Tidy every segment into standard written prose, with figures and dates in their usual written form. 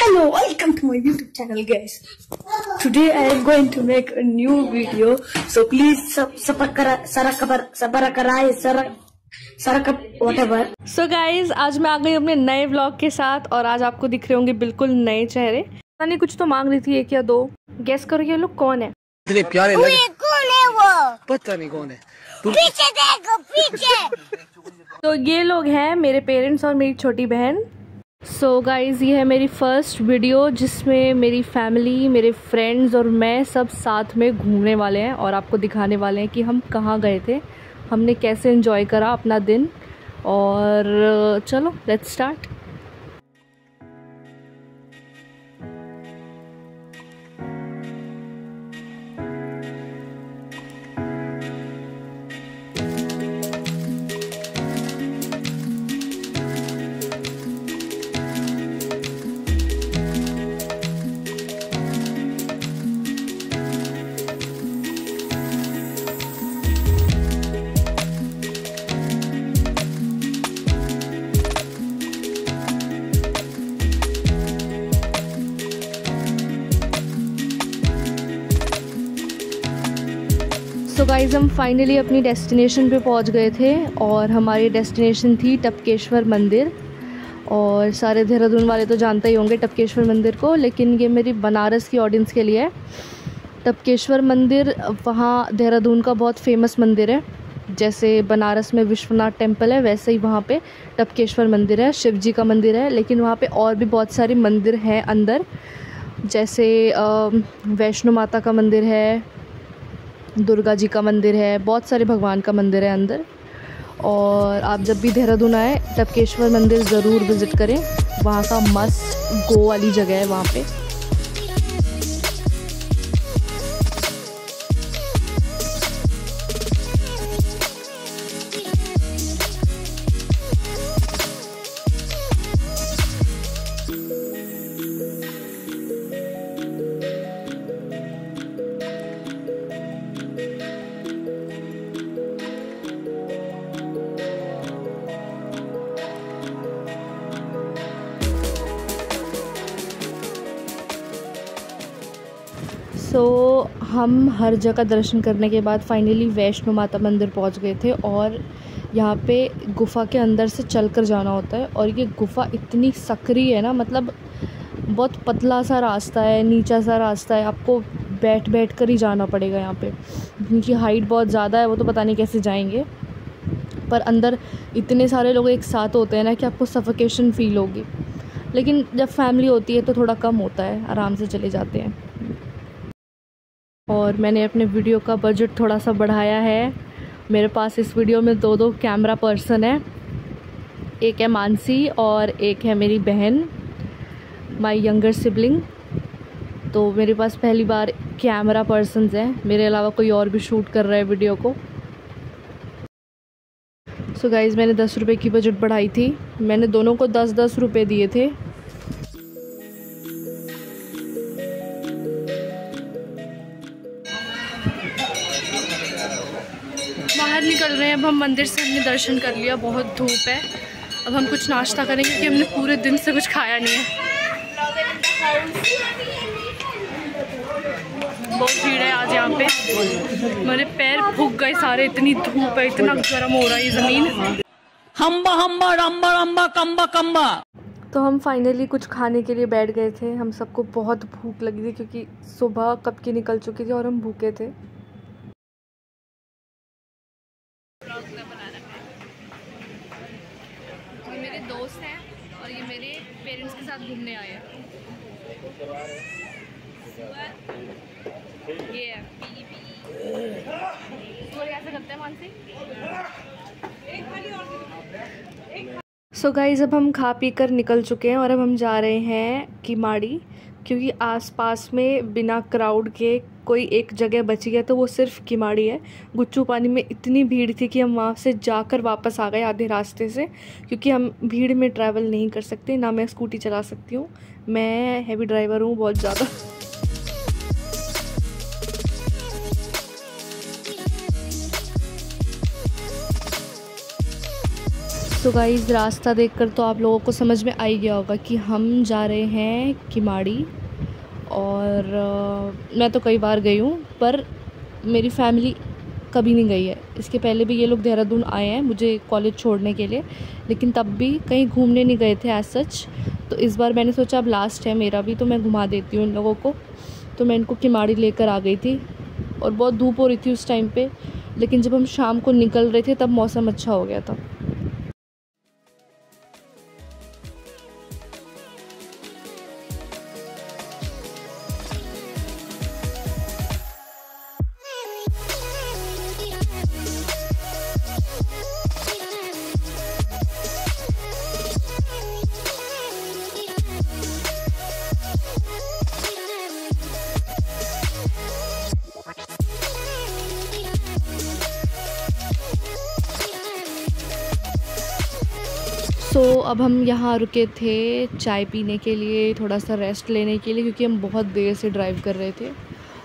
Hello, welcome to my YouTube channel, guys. Today I am going to make a new video, so please whatever. So guys, आज मैं आ गई अपने नए vlog के साथ और आज आपको दिख रहे होंगे बिल्कुल नए चेहरे। पता नहीं कुछ तो मांग रही थी एक या दो, गेस करो ये लोग कौन है। इतने प्यारे लगे। कौन है वो? पता नहीं कौन है। पीछे देखो पीछे। तो ये लोग हैं मेरे पेरेंट्स और मेरी छोटी बहन। सो गाइज़, ये है मेरी फर्स्ट वीडियो जिसमें मेरी फैमिली, मेरे फ्रेंड्स और मैं सब साथ में घूमने वाले हैं और आपको दिखाने वाले हैं कि हम कहाँ गए थे, हमने कैसे एंजॉय करा अपना दिन। और चलो लेट्स स्टार्ट। तो गाइज़, हम फाइनली अपनी डेस्टिनेशन पे पहुंच गए थे और हमारी डेस्टिनेशन थी टपकेश्वर मंदिर। और सारे देहरादून वाले तो जानते ही होंगे टपकेश्वर मंदिर को, लेकिन ये मेरी बनारस की ऑडियंस के लिए है। टपकेश्वर मंदिर वहाँ देहरादून का बहुत फेमस मंदिर है। जैसे बनारस में विश्वनाथ टेम्पल है, वैसे ही वहाँ पे टपकेश्वर मंदिर है, शिव जी का मंदिर है। लेकिन वहाँ पे और भी बहुत सारे मंदिर हैं अंदर, जैसे वैष्णो माता का मंदिर है, दुर्गा जी का मंदिर है, बहुत सारे भगवान का मंदिर है अंदर। और आप जब भी देहरादून आए टपकेश्वर मंदिर ज़रूर विज़िट करें, वहाँ का मस्त गो वाली जगह है वहाँ पे। हम हर जगह दर्शन करने के बाद फाइनली वैष्णो माता मंदिर पहुंच गए थे। और यहाँ पे गुफ़ा के अंदर से चलकर जाना होता है और ये गुफ़ा इतनी सकरी है ना, मतलब बहुत पतला सा रास्ता है, नीचा सा रास्ता है, आपको बैठ बैठ कर ही जाना पड़ेगा यहाँ पे। इनकी हाइट बहुत ज़्यादा है, वो तो पता नहीं कैसे जाएंगे, पर अंदर इतने सारे लोग एक साथ होते हैं ना कि आपको सफोकेशन फ़ील होगी। लेकिन जब फैमिली होती है तो थोड़ा कम होता है, आराम से चले जाते हैं। और मैंने अपने वीडियो का बजट थोड़ा सा बढ़ाया है। मेरे पास इस वीडियो में दो कैमरा पर्सन है, एक है मानसी और एक है मेरी बहन, माय यंगर सिबलिंग। तो मेरे पास पहली बार कैमरा पर्सन्स हैं, मेरे अलावा कोई और भी शूट कर रहा है वीडियो को। सो गाइज़, मैंने 10 रुपये की बजट बढ़ाई थी। मैंने दोनों को 10-10 रुपये दिए थे। बाहर निकल रहे हैं अब हम मंदिर से। हमने दर्शन कर लिया, बहुत धूप है। अब हम कुछ नाश्ता करेंगे क्योंकि हमने पूरे दिन से कुछ खाया नहीं है। बहुत भीड़ है आज यहाँ पे, मेरे पैर फूक गए सारे, इतनी धूप है, इतना गर्म हो रहा है ये ज़मीन। हम्बा हम्बा रम्बा रम्बा कम्बा कम्बा। तो हम फाइनली कुछ खाने के लिए बैठ गए थे। हम सबको बहुत भूख लगी थी क्योंकि सुबह कब की निकल चुकी थी और हम भूखे थे। ये मेरे दोस्त हैं और ये मेरे पेरेंट्स के साथ घूमने आए हैं। ये है तो कैसे करते हैं मानसी। सो गाइज़, अब हम खा पी कर निकल चुके हैं और अब हम जा रहे हैं किमाड़ी, क्योंकि आसपास में बिना क्राउड के कोई एक जगह बची है तो वो सिर्फ किमाड़ी है। गुच्चू पानी में इतनी भीड़ थी कि हम वहाँ से जाकर वापस आ गए आधे रास्ते से, क्योंकि हम भीड़ में ट्रैवल नहीं कर सकते, ना मैं स्कूटी चला सकती हूँ, मैं हैवी ड्राइवर हूँ बहुत ज़्यादा। सो गाइस, रास्ता देखकर तो आप लोगों को समझ में आ ही गया होगा कि हम जा रहे हैं किमाड़ी। और मैं तो कई बार गई हूँ, पर मेरी फैमिली कभी नहीं गई है। इसके पहले भी ये लोग देहरादून आए हैं मुझे कॉलेज छोड़ने के लिए, लेकिन तब भी कहीं घूमने नहीं गए थे एज सच। तो इस बार मैंने सोचा अब लास्ट है मेरा भी, तो मैं घुमा देती हूँ इन लोगों को। तो मैं इनको किमाड़ी लेकर आ गई थी और बहुत धूप हो रही थी उस टाइम पे, लेकिन जब हम शाम को निकल रहे थे तब मौसम अच्छा हो गया था। तो अब हम यहाँ रुके थे चाय पीने के लिए, थोड़ा सा रेस्ट लेने के लिए, क्योंकि हम बहुत देर से ड्राइव कर रहे थे।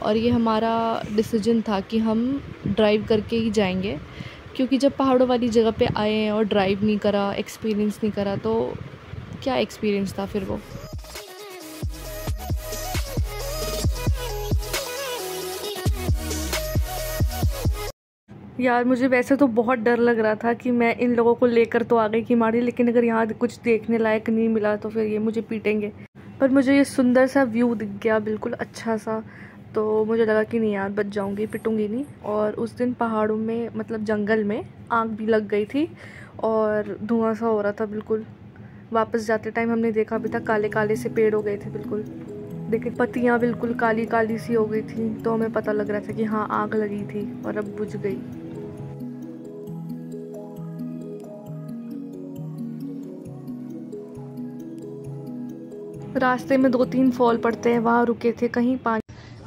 और ये हमारा डिसीजन था कि हम ड्राइव करके ही जाएंगे, क्योंकि जब पहाड़ों वाली जगह पे आए हैं और ड्राइव नहीं करा, एक्सपीरियंस नहीं करा, तो क्या एक्सपीरियंस था फिर वो। यार मुझे वैसे तो बहुत डर लग रहा था कि मैं इन लोगों को लेकर तो आ गई किमाड़ी, लेकिन अगर यहाँ कुछ देखने लायक नहीं मिला तो फिर ये मुझे पीटेंगे। पर मुझे ये सुंदर सा व्यू दिख गया, बिल्कुल अच्छा सा, तो मुझे लगा कि नहीं यार बच जाऊँगी, पिटूँगी नहीं। और उस दिन पहाड़ों में मतलब जंगल में आग भी लग गई थी और धुआं सा हो रहा था बिल्कुल। वापस जाते टाइम हमने देखा भी था, काले काले से पेड़ हो गए थे बिल्कुल, देखिए पत्तियाँ बिल्कुल काली काली सी हो गई थी। तो हमें पता लग रहा था कि हाँ आग लगी थी और अब बुझ गई। रास्ते में 2-3 फॉल पड़ते हैं, वहाँ रुके थे। कहीं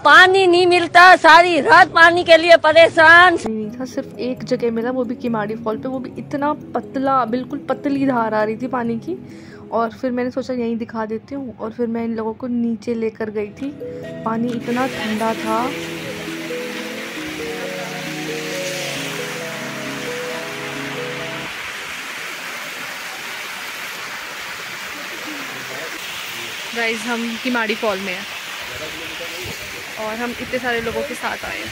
पानी नहीं मिलता, सारी रात पानी के लिए परेशान। नहीं था, सिर्फ एक जगह मिला, वो भी किमाड़ी फॉल पे, वो भी इतना पतला, बिल्कुल पतली धार आ रही थी पानी की। और फिर मैंने सोचा यहीं दिखा देती हूँ, और फिर मैं इन लोगों को नीचे लेकर गई थी। पानी इतना ठंडा था, गाइस हम किमाड़ी फॉल में हैं और हम इतने सारे लोगों के साथ आए हैं,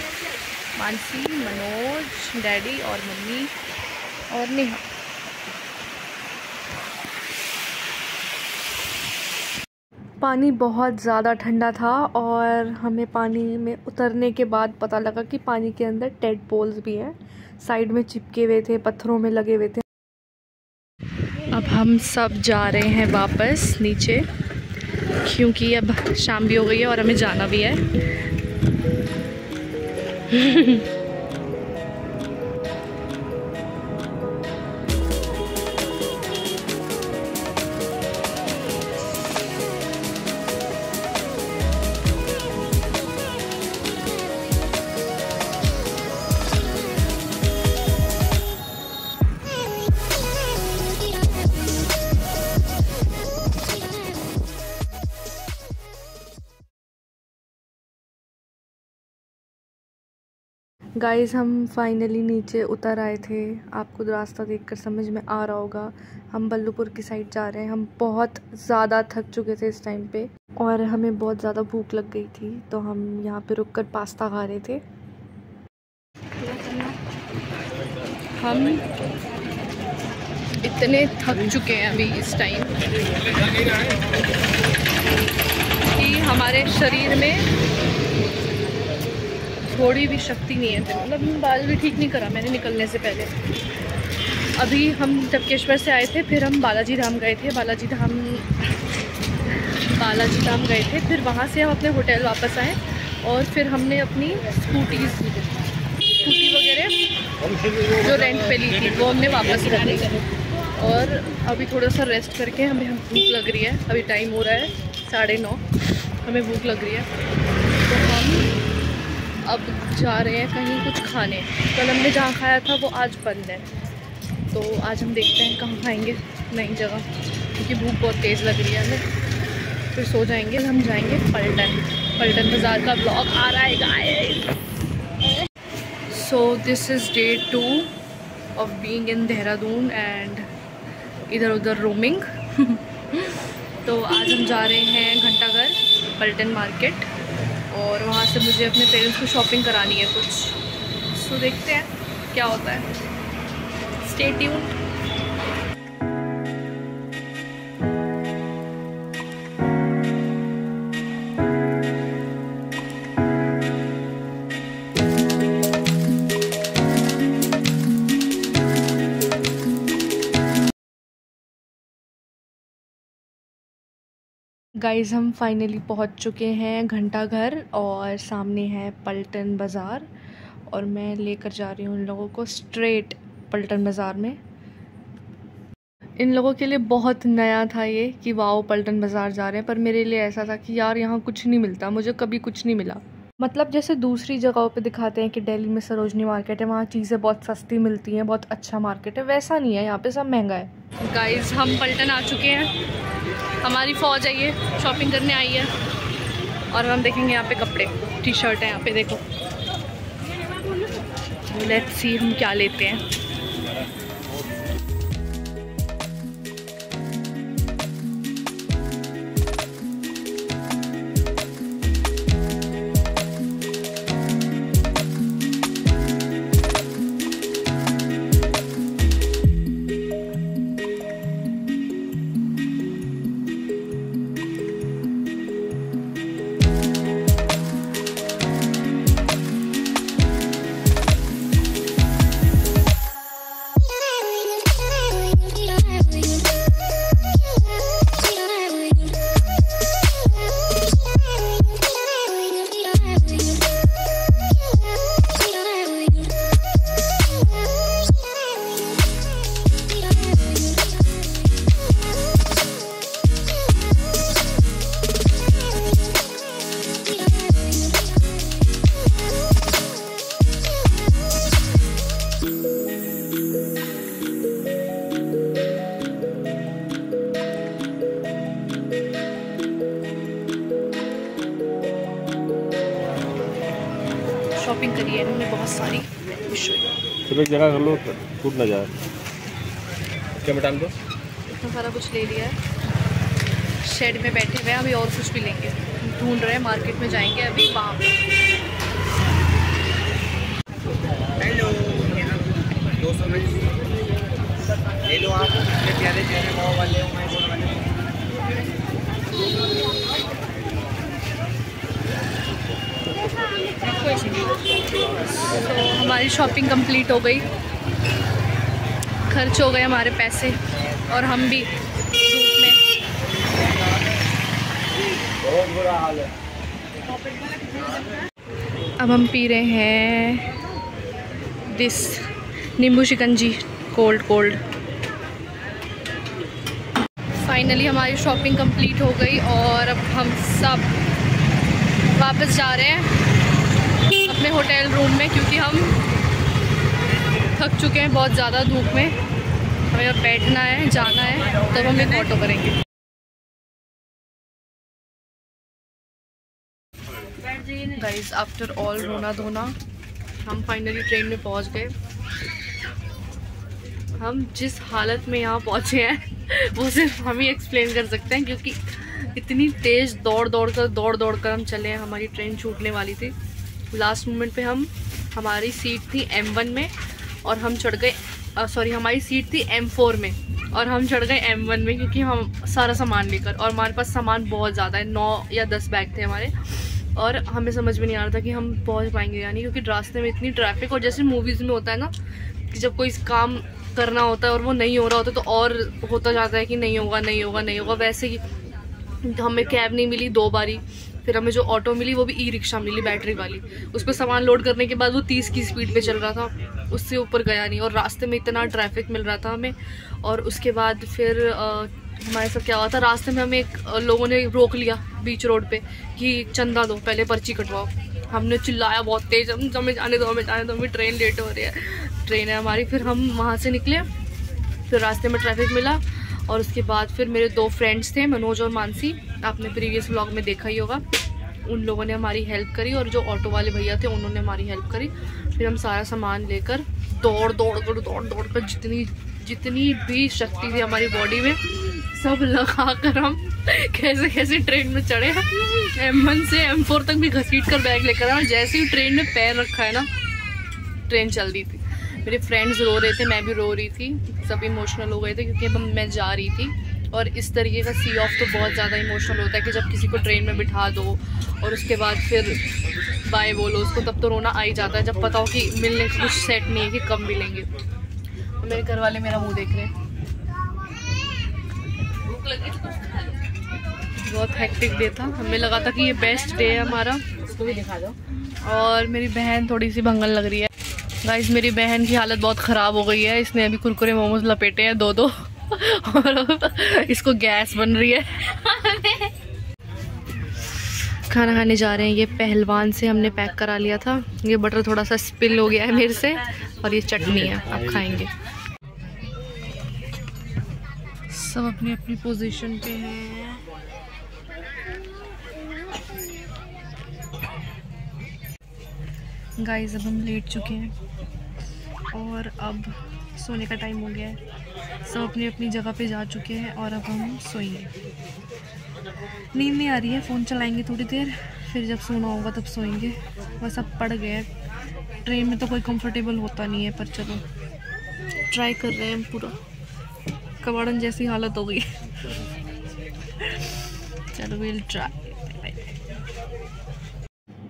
मानसी, मनोज, डैडी और मम्मी और नेहा। पानी बहुत ज़्यादा ठंडा था और हमें पानी में उतरने के बाद पता लगा कि पानी के अंदर टेडपोल्स भी हैं, साइड में चिपके हुए थे, पत्थरों में लगे हुए थे। अब हम सब जा रहे हैं वापस नीचे, क्योंकि अब शाम भी हो गई है और हमें जाना भी है। गाइस हम फाइनली नीचे उतर आए थे। आपको रास्ता देखकर समझ में आ रहा होगा, हम बल्लूपुर की साइड जा रहे हैं। हम बहुत ज़्यादा थक चुके थे इस टाइम पे और हमें बहुत ज़्यादा भूख लग गई थी, तो हम यहाँ पे रुककर पास्ता खा रहे थे। हम इतने थक चुके हैं अभी इस टाइम कि हमारे शरीर में थोड़ी भी शक्ति नहीं है। मतलब बाल भी ठीक नहीं करा मैंने निकलने से पहले। अभी हम टपकेश्वर से आए थे, फिर हम बालाजी धाम गए थे। बालाजी धाम गए थे, फिर वहाँ से हम अपने होटल वापस आए और फिर हमने अपनी स्कूटी वगैरह जो रेंट पे ली थी वो हमने वापस कर ली। और अभी थोड़ा सा रेस्ट करके हमें भूख लग रही है। अभी टाइम हो रहा है 9:30, हमें भूख लग रही है, तो हम अब जा रहे हैं कहीं कुछ खाने। कल हमने जहाँ खाया था वो आज बंद है, तो आज हम देखते हैं कहाँ खाएंगे नई जगह, क्योंकि भूख बहुत तेज़ लग रही है हमें। फिर सो जाएंगे। हम जाएंगे पलटन बाज़ार का ब्लॉग आ रहा है guys. So this is day 2 of being in Dehradun and इधर उधर रोमिंग। तो आज हम जा रहे हैं घंटाघर पलटन मार्केट और वहाँ से मुझे अपने पेरेंट्स को शॉपिंग करानी है कुछ। सो देखते हैं क्या होता है। Stay tuned. गाइज़ हम फाइनली पहुंच चुके हैं घंटाघर और सामने है पलटन बाज़ार और मैं लेकर जा रही हूँ इन लोगों को स्ट्रेट पलटन बाज़ार में। इन लोगों के लिए बहुत नया था ये कि वाओ पलटन बाज़ार जा रहे हैं, पर मेरे लिए ऐसा था कि यार यहाँ कुछ नहीं मिलता, मुझे कभी कुछ नहीं मिला। मतलब जैसे दूसरी जगहों पे दिखाते हैं कि दिल्ली में सरोजनी मार्केट है, वहाँ चीज़ें बहुत सस्ती मिलती हैं, बहुत अच्छा मार्केट है, वैसा नहीं है, यहाँ पे सब महंगा है। गाइज़ हम पलटन आ चुके हैं, हमारी फ़ौज है ये शॉपिंग करने आई है और हम देखेंगे यहाँ पे कपड़े, टी शर्ट है यहाँ पे देखो। लेट्स सी हम क्या लेते हैं। शॉपिंग करी है इन्होंने बहुत सारी। तो एक जगह कर लो, छूट ना जाए। क्या बटान दो, इतना सारा कुछ ले लिया है। शेड में बैठे हुए हैं, अभी और कुछ भी लेंगे, ढूंढ रहे हैं, मार्केट में जाएंगे अभी वहाँ पे। हेलो 200 में ले लो आप, प्यारे प्यारे पाव वाले वाले। तो हमारी शॉपिंग कंप्लीट हो गई, खर्च हो गए हमारे पैसे और हम भी धूप में। बहुत बुरा हाल है। अब हम पी रहे हैं दिस नींबू शिकंजी कोल्ड। फाइनली हमारी शॉपिंग कंप्लीट हो गई और अब हम सब वापस जा रहे हैं अपने होटल रूम में, क्योंकि हम थक चुके हैं बहुत ज़्यादा धूप में। हमें अब बैठना है, जाना है, तब हम एक ऑटो करेंगे। गाइस आफ्टर ऑल रोना धोना हम फाइनली ट्रेन में पहुंच गए। हम जिस हालत में यहाँ पहुँचे हैं वो सिर्फ हम ही एक्सप्लेन कर सकते हैं, क्योंकि इतनी तेज़ दौड़ कर हम चले हैं। हमारी ट्रेन छूटने वाली थी, लास्ट मोमेंट पे हमारी सीट थी M1 में और हम चढ़ गए, सॉरी हमारी सीट थी M4 में और हम चढ़ गए M1 में, क्योंकि हम सारा सामान लेकर, और हमारे पास सामान बहुत ज़्यादा है, 9 या 10 बैग थे हमारे, और हमें समझ में नहीं आ रहा था कि हम पहुंच पाएंगे या नहीं, क्योंकि रास्ते में इतनी ट्रैफिक। और जैसे मूवीज़ में होता है ना कि जब कोई काम करना होता है और वो नहीं हो रहा होता तो और होता जाता है कि नहीं होगा, वैसे ही हमें कैब नहीं मिली 2 बारी, फिर हमें जो ऑटो मिली वो भी ई-रिक्शा मिली बैटरी वाली, उस पर सामान लोड करने के बाद वो 30 की स्पीड पे चल रहा था, उससे ऊपर गया नहीं, और रास्ते में इतना ट्रैफिक मिल रहा था हमें। और उसके बाद फिर हमारे साथ क्या हुआ था, रास्ते में हमें लोगों ने रोक लिया बीच रोड पे कि चंदा दो, पहले पर्ची कटवाओ। हमने चिल्लाया बहुत तेज़, हमें जाने दो, हमें ट्रेन लेट हो रही है, ट्रेन है हमारी। फिर हम वहाँ से निकले, फिर रास्ते में ट्रैफिक मिला, और उसके बाद फिर मेरे 2 फ्रेंड्स थे, मनोज और मानसी, आपने प्रीवियस व्लॉग में देखा ही होगा, उन लोगों ने हमारी हेल्प करी, और जो ऑटो वाले भैया थे उन्होंने हमारी हेल्प करी। फिर हम सारा सामान लेकर दौड़ कर जितनी जितनी भी शक्ति थी हमारी बॉडी में सब लगा कर हम कैसे कैसे ट्रेन में चढ़े। M1 से M4 तक भी घसीट कर बैग लेकर आए। जैसे ही ट्रेन में पैर रखा है ना, ट्रेन चल रही थी। मेरे फ्रेंड्स रो रहे थे, मैं भी रो रही थी, सब इमोशनल हो गए थे क्योंकि मैं जा रही थी। और इस तरीके का सी ऑफ तो बहुत ज़्यादा इमोशनल होता है कि जब किसी को ट्रेन में बिठा दो और उसके बाद फिर बाय बोलो उसको, तब तो रोना आ ही जाता है जब पता हो कि मिलने का कुछ सेट नहीं है कि कब मिलेंगे। तो मेरे घर वाले मेरा मुंह देख रहे हैं। भूख लगी तो कुछ खा लो। बहुत हेक्टिक डे था, हमें लगा था कि ये बेस्ट डे है हमारा। उसको भी दिखा दो। और मेरी बहन थोड़ी सी भंगन लग रही है। गाइस मेरी बहन की हालत बहुत ख़राब हो गई है। इसने अभी कुरकुरे मोमोज लपेटे हैं 2-2 और इसको गैस बन रही है। खाना खाने जा रहे हैं। ये पहलवान से हमने पैक करा लिया था। ये बटर थोड़ा सा स्पिल हो गया है मेरे से, और ये चटनी है, अब खाएंगे। सब अपनी अपनी पोजीशन पे हैं। गाइस अब हम लेट चुके हैं और अब सोने का टाइम हो गया है। सब अपनी अपनी जगह पे जा चुके हैं और अब हम सोएंगे। नींद नहीं आ रही है, फ़ोन चलाएंगे थोड़ी देर, फिर जब सोना होगा तब सोएंगे। बस अब पड़ गए। ट्रेन में तो कोई कंफर्टेबल होता नहीं है, पर चलो ट्राई कर रहे हैं हम पूरा। कबाड़न जैसी हालत हो गई। चलो विल ट्राई।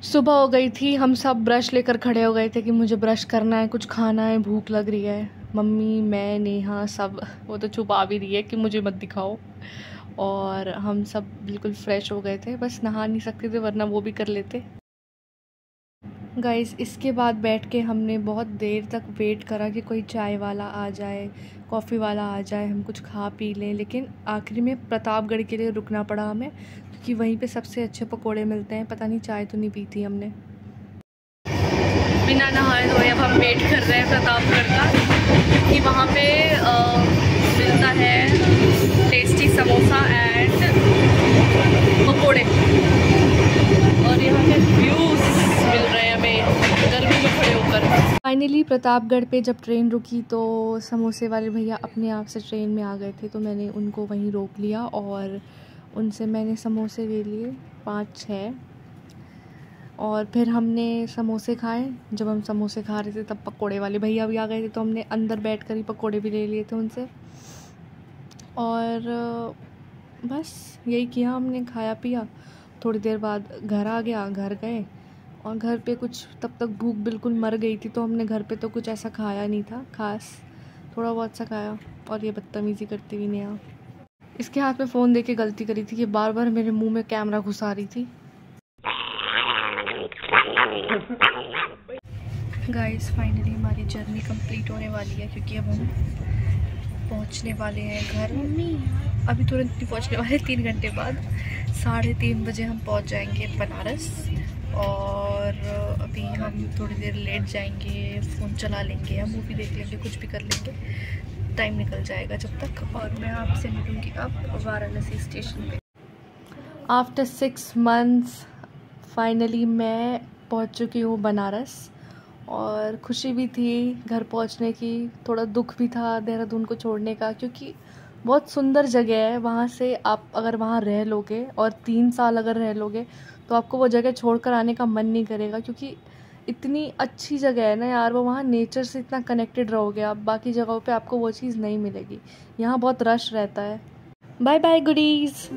सुबह हो गई थी, हम सब ब्रश लेकर खड़े हो गए थे कि मुझे ब्रश करना है, कुछ खाना है, भूख लग रही है। मम्मी, मैं, नेहा सब, वो तो छुपा भी रही है कि मुझे मत दिखाओ। और हम सब बिल्कुल फ्रेश हो गए थे, बस नहा नहीं सकते थे वरना वो भी कर लेते। गाइस इसके बाद बैठ के हमने बहुत देर तक वेट करा कि कोई चाय वाला आ जाए, कॉफ़ी वाला आ जाए, हम कुछ खा पी लें। लेकिन आखिरी में प्रतापगढ़ के लिए रुकना पड़ा हमें क्योंकि वहीं पे सबसे अच्छे पकोड़े मिलते हैं। पता नहीं चाय तो नहीं पी थी हमने। बिना नहाए धोए अब हम वेट कर रहे हैं प्रतापगढ़ का, क्योंकि वहाँ पे मिलता है टेस्टी समोसा एंड पकोड़े। और यहाँ के व्यूज़ मिल रहे हैं हमें गर्मी में खड़े होकर। फाइनली प्रतापगढ़ पे जब ट्रेन रुकी तो समोसे वाले भैया अपने आप से ट्रेन में आ गए थे, तो मैंने उनको वहीं रोक लिया और उनसे मैंने समोसे ले लिए 5-6। और फिर हमने समोसे खाए। जब हम समोसे खा रहे थे तब पकोड़े वाले भैया भी आ गए थे, तो हमने अंदर बैठकर ही पकोड़े भी ले लिए थे उनसे। और बस यही किया हमने, खाया पिया। थोड़ी देर बाद घर आ गया, घर गए और घर पे कुछ तब तक भूख बिल्कुल मर गई थी, तो हमने घर पे तो कुछ ऐसा खाया नहीं था खास, थोड़ा बहुत सा खाया। और ये बदतमीज़ी करती हुई नेहा, इसके हाथ में फ़ोन देके गलती करी थी कि बार बार मेरे मुंह में कैमरा घुसा रही थी। गाइस फाइनली हमारी जर्नी कंप्लीट होने वाली है, क्योंकि अब हम पहुंचने वाले हैं घर। अभी तुरंत नहीं पहुंचने वाले, 3 घंटे बाद 3:30 बजे हम पहुंच जाएंगे बनारस। और अभी हम थोड़ी देर लेट जाएंगे, फ़ोन चला लेंगे या मूवी देख लेंगे, कुछ भी कर लेंगे, टाइम निकल जाएगा जब तक। और मैं आपसे मिलूँगी अब वाराणसी स्टेशन पे। आफ्टर 6 मंथ्स फाइनली मैं पहुंच चुकी हूँ बनारस। और खुशी भी थी घर पहुंचने की, थोड़ा दुख भी था देहरादून को छोड़ने का, क्योंकि बहुत सुंदर जगह है। वहाँ से आप अगर वहाँ रह लोगे और 3 साल अगर रह लोगे तो आपको वो जगह छोड़कर आने का मन नहीं करेगा, क्योंकि इतनी अच्छी जगह है ना यार। वो वहाँ नेचर से इतना कनेक्टेड रहोगे आप, बाकी जगहों पे आपको वो चीज़ नहीं मिलेगी। यहाँ बहुत रश रहता है। Bye bye goodies.